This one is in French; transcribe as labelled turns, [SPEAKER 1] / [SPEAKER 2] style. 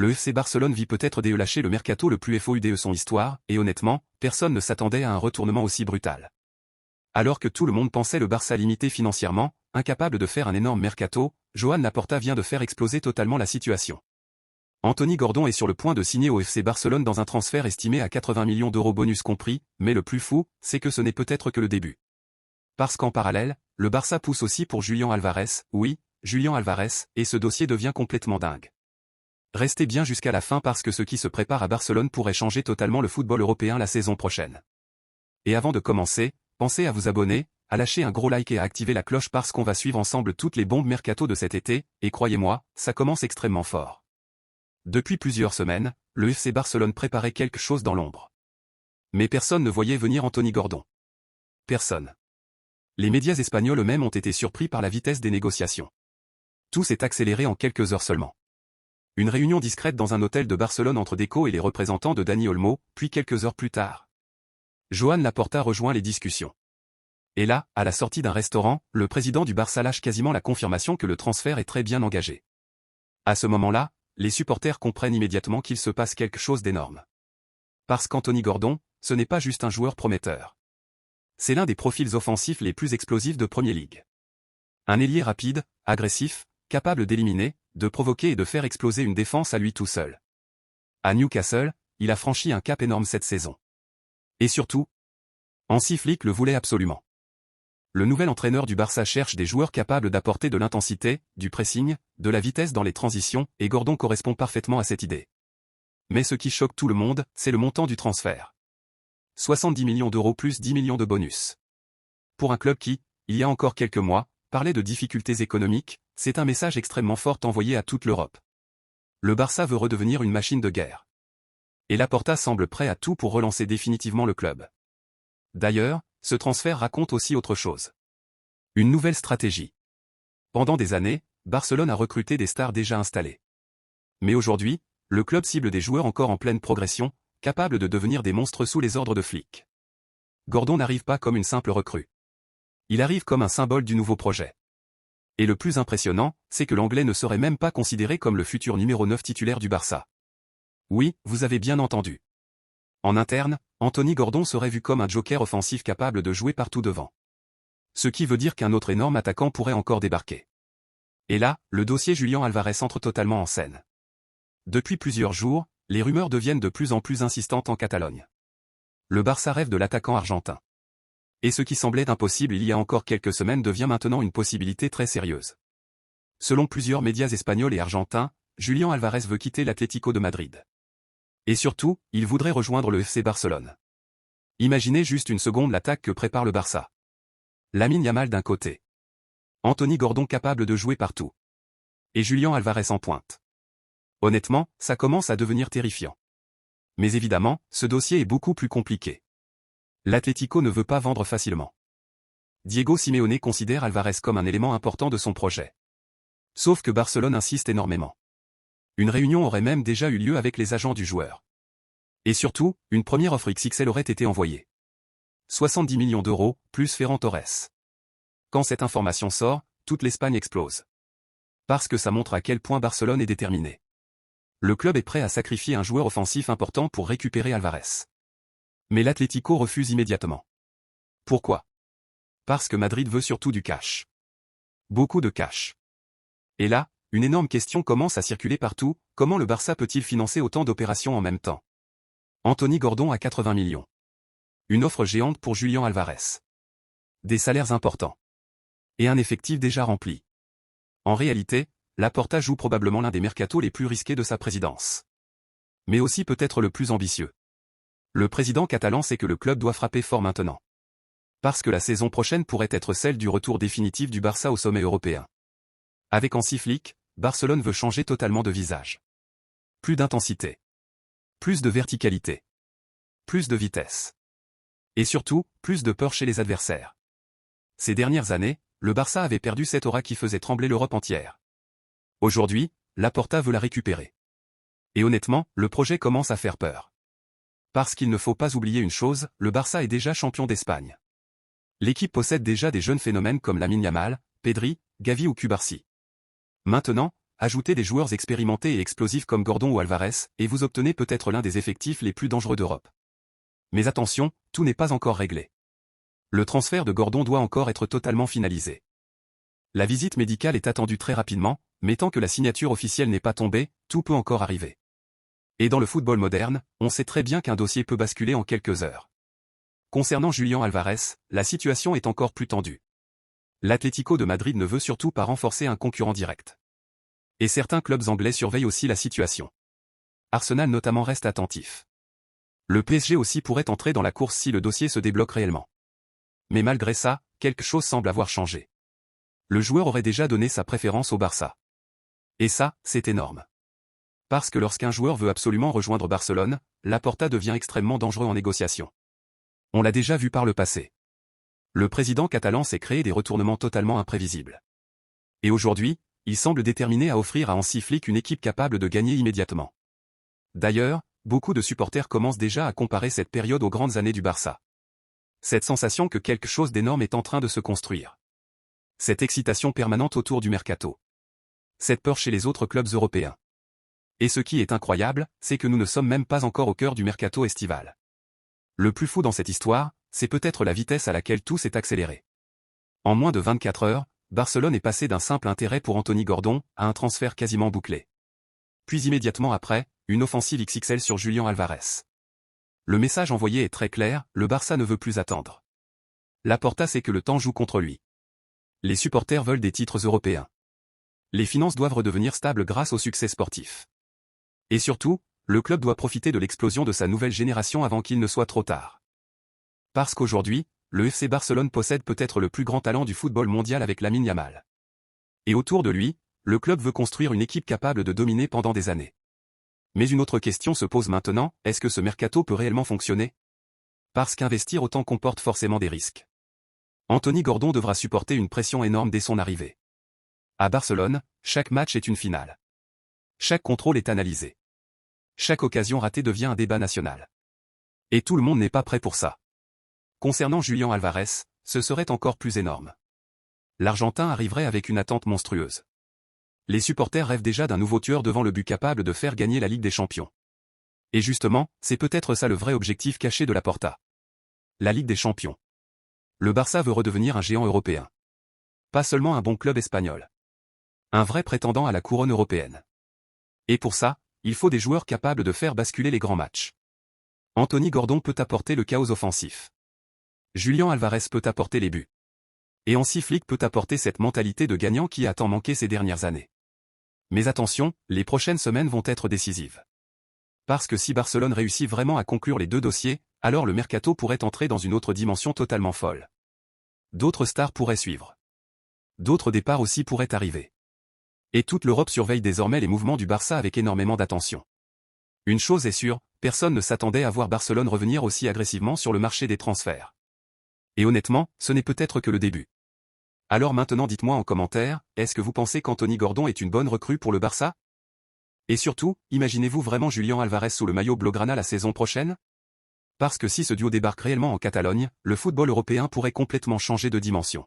[SPEAKER 1] le FC Barcelone vit peut-être lâcher le mercato le plus FOUDE de son histoire, et honnêtement, personne ne s'attendait à un retournement aussi brutal. Alors que tout le monde pensait le Barça limité financièrement, incapable de faire un énorme mercato, Joan Laporta vient de faire exploser totalement la situation. Anthony Gordon est sur le point de signer au FC Barcelone dans un transfert estimé à 80 millions d'euros bonus compris, mais le plus fou, c'est que ce n'est peut-être que le début. Parce qu'en parallèle, le Barça pousse aussi pour Julián Álvarez, oui, Julián Álvarez, et ce dossier devient complètement dingue. Restez bien jusqu'à la fin parce que ce qui se prépare à Barcelone pourrait changer totalement le football européen la saison prochaine. Et avant de commencer, pensez à vous abonner, à lâcher un gros like et à activer la cloche parce qu'on va suivre ensemble toutes les bombes mercato de cet été, et croyez-moi, ça commence extrêmement fort. Depuis plusieurs semaines, le FC Barcelone préparait quelque chose dans l'ombre. Mais personne ne voyait venir Anthony Gordon. Personne. Les médias espagnols eux-mêmes ont été surpris par la vitesse des négociations. Tout s'est accéléré en quelques heures seulement. Une réunion discrète dans un hôtel de Barcelone entre Deco et les représentants de Dani Olmo, puis quelques heures plus tard. Joan Laporta rejoint les discussions. Et là, à la sortie d'un restaurant, le président du Barça lâche quasiment la confirmation que le transfert est très bien engagé. À ce moment-là, les supporters comprennent immédiatement qu'il se passe quelque chose d'énorme. Parce qu'Anthony Gordon, ce n'est pas juste un joueur prometteur. C'est l'un des profils offensifs les plus explosifs de Premier League. Un ailier rapide, agressif, capable d'éliminer, de provoquer et de faire exploser une défense à lui tout seul. À Newcastle, il a franchi un cap énorme cette saison. Et surtout, Hansi Flick le voulait absolument. Le nouvel entraîneur du Barça cherche des joueurs capables d'apporter de l'intensité, du pressing, de la vitesse dans les transitions, et Gordon correspond parfaitement à cette idée. Mais ce qui choque tout le monde, c'est le montant du transfert. 70 millions d'euros plus 10 millions de bonus. Pour un club qui, il y a encore quelques mois, parlait de difficultés économiques, c'est un message extrêmement fort envoyé à toute l'Europe. Le Barça veut redevenir une machine de guerre. Et Laporta semble prêt à tout pour relancer définitivement le club. D'ailleurs, ce transfert raconte aussi autre chose. Une nouvelle stratégie. Pendant des années, Barcelone a recruté des stars déjà installées. Mais aujourd'hui, le club cible des joueurs encore en pleine progression, capables de devenir des monstres sous les ordres de Flick. Gordon n'arrive pas comme une simple recrue. Il arrive comme un symbole du nouveau projet. Et le plus impressionnant, c'est que l'Anglais ne serait même pas considéré comme le futur numéro 9 titulaire du Barça. Oui, vous avez bien entendu. En interne, Anthony Gordon serait vu comme un joker offensif capable de jouer partout devant. Ce qui veut dire qu'un autre énorme attaquant pourrait encore débarquer. Et là, le dossier Julián Álvarez entre totalement en scène. Depuis plusieurs jours, les rumeurs deviennent de plus en plus insistantes en Catalogne. Le Barça rêve de l'attaquant argentin. Et ce qui semblait impossible il y a encore quelques semaines devient maintenant une possibilité très sérieuse. Selon plusieurs médias espagnols et argentins, Julián Álvarez veut quitter l'Atlético de Madrid. Et surtout, il voudrait rejoindre le FC Barcelone. Imaginez juste une seconde l'attaque que prépare le Barça. Lamine Yamal d'un côté. Anthony Gordon capable de jouer partout. Et Julián Álvarez en pointe. Honnêtement, ça commence à devenir terrifiant. Mais évidemment, ce dossier est beaucoup plus compliqué. L'Atlético ne veut pas vendre facilement. Diego Simeone considère Álvarez comme un élément important de son projet. Sauf que Barcelone insiste énormément. Une réunion aurait même déjà eu lieu avec les agents du joueur. Et surtout, une première offre XXL aurait été envoyée. 70 millions d'euros, plus Ferran Torres. Quand cette information sort, toute l'Espagne explose. Parce que ça montre à quel point Barcelone est déterminé. Le club est prêt à sacrifier un joueur offensif important pour récupérer Álvarez. Mais l'Atlético refuse immédiatement. Pourquoi? Parce que Madrid veut surtout du cash. Beaucoup de cash. Et là, une énorme question commence à circuler partout, comment le Barça peut-il financer autant d'opérations en même temps? Anthony Gordon à 80 millions. Une offre géante pour Julián Álvarez. Des salaires importants. Et un effectif déjà rempli. En réalité, Laporta joue probablement l'un des mercatos les plus risqués de sa présidence. Mais aussi peut-être le plus ambitieux. Le président catalan sait que le club doit frapper fort maintenant. Parce que la saison prochaine pourrait être celle du retour définitif du Barça au sommet européen. Avec Hansi Flick, Barcelone veut changer totalement de visage. Plus d'intensité. Plus de verticalité. Plus de vitesse. Et surtout, plus de peur chez les adversaires. Ces dernières années, le Barça avait perdu cette aura qui faisait trembler l'Europe entière. Aujourd'hui, Laporta veut la récupérer. Et honnêtement, le projet commence à faire peur. Parce qu'il ne faut pas oublier une chose, le Barça est déjà champion d'Espagne. L'équipe possède déjà des jeunes phénomènes comme Lamine Yamal, Pedri, Gavi ou Cubarsí. Maintenant, ajoutez des joueurs expérimentés et explosifs comme Gordon ou Alvarez, et vous obtenez peut-être l'un des effectifs les plus dangereux d'Europe. Mais attention, tout n'est pas encore réglé. Le transfert de Gordon doit encore être totalement finalisé. La visite médicale est attendue très rapidement, mais tant que la signature officielle n'est pas tombée, tout peut encore arriver. Et dans le football moderne, on sait très bien qu'un dossier peut basculer en quelques heures. Concernant Julián Alvarez, la situation est encore plus tendue. L'Atlético de Madrid ne veut surtout pas renforcer un concurrent direct. Et certains clubs anglais surveillent aussi la situation. Arsenal notamment reste attentif. Le PSG aussi pourrait entrer dans la course si le dossier se débloque réellement. Mais malgré ça, quelque chose semble avoir changé. Le joueur aurait déjà donné sa préférence au Barça. Et ça, c'est énorme. Parce que lorsqu'un joueur veut absolument rejoindre Barcelone, Laporta devient extrêmement dangereux en négociation. On l'a déjà vu par le passé. Le président catalan s'est créé des retournements totalement imprévisibles. Et aujourd'hui, il semble déterminé à offrir à Hansi Flick une équipe capable de gagner immédiatement. D'ailleurs, beaucoup de supporters commencent déjà à comparer cette période aux grandes années du Barça. Cette sensation que quelque chose d'énorme est en train de se construire. Cette excitation permanente autour du mercato. Cette peur chez les autres clubs européens. Et ce qui est incroyable, c'est que nous ne sommes même pas encore au cœur du mercato estival. Le plus fou dans cette histoire, c'est peut-être la vitesse à laquelle tout s'est accéléré. En moins de 24 heures, Barcelone est passé d'un simple intérêt pour Anthony Gordon à un transfert quasiment bouclé. Puis immédiatement après, une offensive XXL sur Julián Alvarez. Le message envoyé est très clair, le Barça ne veut plus attendre. Laporta sait que le temps joue contre lui. Les supporters veulent des titres européens. Les finances doivent redevenir stables grâce au succès sportif. Et surtout, le club doit profiter de l'explosion de sa nouvelle génération avant qu'il ne soit trop tard. Parce qu'aujourd'hui, le FC Barcelone possède peut-être le plus grand talent du football mondial avec Lamine Yamal. Et autour de lui, le club veut construire une équipe capable de dominer pendant des années. Mais une autre question se pose maintenant, est-ce que ce mercato peut réellement fonctionner? Parce qu'investir autant comporte forcément des risques. Anthony Gordon devra supporter une pression énorme dès son arrivée. À Barcelone, chaque match est une finale. Chaque contrôle est analysé. Chaque occasion ratée devient un débat national. Et tout le monde n'est pas prêt pour ça. Concernant Julián Alvarez, ce serait encore plus énorme. L'Argentin arriverait avec une attente monstrueuse. Les supporters rêvent déjà d'un nouveau tueur devant le but capable de faire gagner la Ligue des Champions. Et justement, c'est peut-être ça le vrai objectif caché de Laporta. La Ligue des Champions. Le Barça veut redevenir un géant européen. Pas seulement un bon club espagnol. Un vrai prétendant à la couronne européenne. Et pour ça, il faut des joueurs capables de faire basculer les grands matchs. Anthony Gordon peut apporter le chaos offensif. Julián Alvarez peut apporter les buts. Et Hansi Flick peut apporter cette mentalité de gagnant qui a tant manqué ces dernières années. Mais attention, les prochaines semaines vont être décisives. Parce que si Barcelone réussit vraiment à conclure les deux dossiers, alors le mercato pourrait entrer dans une autre dimension totalement folle. D'autres stars pourraient suivre. D'autres départs aussi pourraient arriver. Et toute l'Europe surveille désormais les mouvements du Barça avec énormément d'attention. Une chose est sûre, personne ne s'attendait à voir Barcelone revenir aussi agressivement sur le marché des transferts. Et honnêtement, ce n'est peut-être que le début. Alors maintenant dites-moi en commentaire, est-ce que vous pensez qu'Anthony Gordon est une bonne recrue pour le Barça? Et surtout, imaginez-vous vraiment Julián Alvarez sous le maillot blaugrana la saison prochaine? Parce que si ce duo débarque réellement en Catalogne, le football européen pourrait complètement changer de dimension.